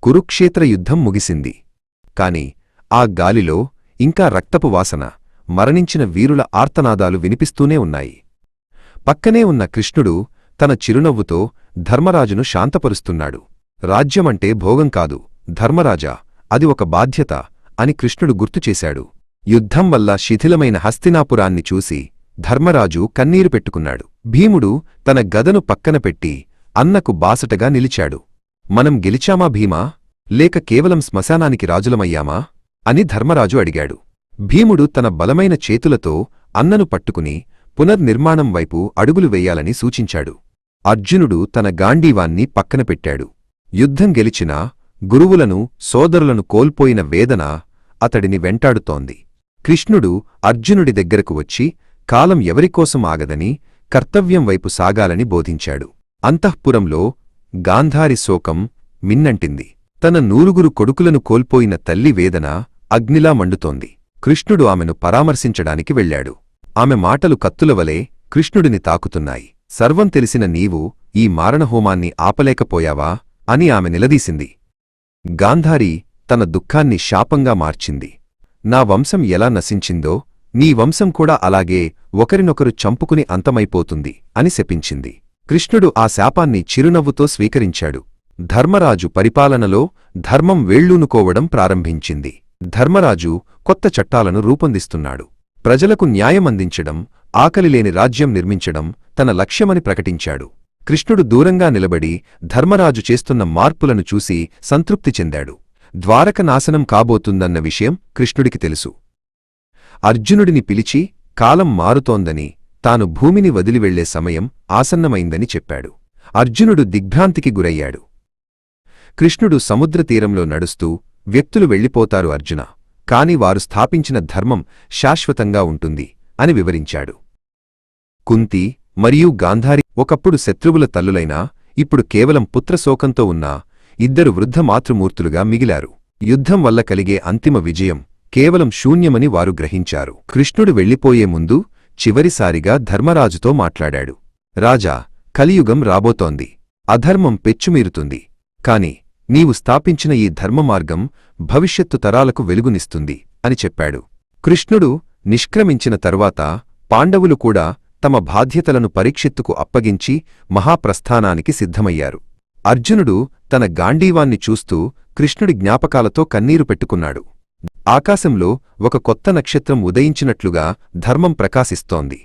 కురుక్షేత్ర యుద్ధం ముగిసింది. కాని ఆ గాలిలో ఇంకా రక్తపు వాసన, మరణించిన వీరుల ఆర్తనాదాలు వినిపిస్తూనే ఉన్నాయి. పక్కనే ఉన్న కృష్ణుడు తన చిరునవ్వుతో ధర్మరాజును శాంతపరుస్తున్నాడు. రాజ్యమంటే భోగం కాదు ధర్మరాజా, అది ఒక బాధ్యత అని కృష్ణుడు గుర్తుచేశాడు. యుద్ధం వల్ల శిథిలమైన హస్తినాపురాన్ని చూసి ధర్మరాజు కన్నీరు పెట్టుకున్నాడు. భీముడు తన గదను పక్కన పెట్టి అన్నకు బాసటగా నిలిచాడు. మనం గెలిచామా భీమా, లేక కేవలం శ్మశానానికి రాజులమయ్యామా అని ధర్మరాజు అడిగాడు. భీముడు తన బలమైన చేతులతో అన్నను పట్టుకుని పునర్నిర్మాణం వైపు అడుగులు వెయ్యాలని సూచించాడు. అర్జునుడు తన గాండీవాన్ని పక్కన పెట్టాడు. యుద్ధం గెలిచినా గురువులను, సోదరులను కోల్పోయిన వేదన అతడిని వెంటాడుతోంది. కృష్ణుడు అర్జునుడి దగ్గరకు వచ్చి కాలం ఎవరికోసం ఆగదని, కర్తవ్యం వైపు సాగాలని బోధించాడు. అంతఃపురంలో గాంధారి శోకం మిన్నంటింది. తన 9 కొడుకులను కోల్పోయిన తల్లి వేదన అగ్నిలా మండుతోంది. కృష్ణుడు ఆమెను పరామర్శించడానికి వెళ్ళాడు. ఆమె మాటలు కత్తులవలే కృష్ణుడిని తాకుతున్నాయి. సర్వం తెలిసిన నీవు ఈ మారణహోమాన్ని ఆపలేకపోయావా అని ఆమె నిలదీసింది. గాంధారి తన దుఃఖాన్ని శాపంగా మార్చింది. నా వంశం ఎలా నశించిందో నీ వంశం కూడా అలాగే ఒకరినొకరు చంపుకుని అంతమైపోతుంది అని శపించింది. కృష్ణుడు ఆ శాపాన్ని చిరునవ్వుతో స్వీకరించాడు. ధర్మరాజు పరిపాలనలో ధర్మం వేళ్లూనుకోవడం ప్రారంభించింది. ధర్మరాజు కొత్త చట్టాలను రూపొందిస్తున్నాడు. ప్రజలకు న్యాయమందించడం, ఆకలిలేని రాజ్యం నిర్మించడం తన లక్ష్యమని ప్రకటించాడు. కృష్ణుడు దూరంగా నిలబడి ధర్మరాజు చేస్తున్న మార్పులను చూసి సంతృప్తి చెందాడు. ద్వారక నాశనం కాబోతుందన్న విషయం కృష్ణుడికి తెలుసు. అర్జునుడిని పిలిచి కాలం మారుతోందని, తాను భూమిని వదిలివెళ్లే సమయం ఆసన్నమైందని చెప్పాడు. అర్జునుడు దిగ్భ్రాంతికి గురయ్యాడు. కృష్ణుడు సముద్రతీరంలో నడుస్తూ, వ్యక్తులు వెళ్ళిపోతారు అర్జున, కాని వారు స్థాపించిన ధర్మం శాశ్వతంగా ఉంటుంది అని వివరించాడు. కుంతి మరియు గాంధారి ఒకప్పుడు శత్రువుల తల్లులైనా ఇప్పుడు కేవలం పుత్రశోకంతో ఉన్న 2 వృద్ధ మాతృమూర్తులుగా మిగిలారు. యుద్ధం వల్ల కలిగే అంతిమ విజయం కేవలం శూన్యమని వారు గ్రహించారు. కృష్ణుడు వెళ్ళిపోయే ముందు చివరిసారిగా ధర్మరాజుతో మాట్లాడాడు. రాజా, కలియుగం రాబోతోంది. అధర్మం పెచ్చుమీరుతుంది. కాని నీవు స్థాపించిన ఈ ధర్మమార్గం భవిష్యత్తు తరాలకు వెలుగునిస్తుంది అని చెప్పాడు. కృష్ణుడు నిష్క్రమించిన తరువాత పాండవులు కూడా తమ బాధ్యతలను పరీక్షిత్తుకు అప్పగించి మహాప్రస్థానానికి సిద్ధమయ్యారు. అర్జునుడు తన గాండీవాన్ని చూస్తూ కృష్ణుడి జ్ఞాపకాలతో కన్నీరు పెట్టుకున్నాడు. ఆకాశంలో ఒక కొత్త నక్షత్రం ఉదయించినట్లుగా ధర్మం ప్రకాశిస్తోంది.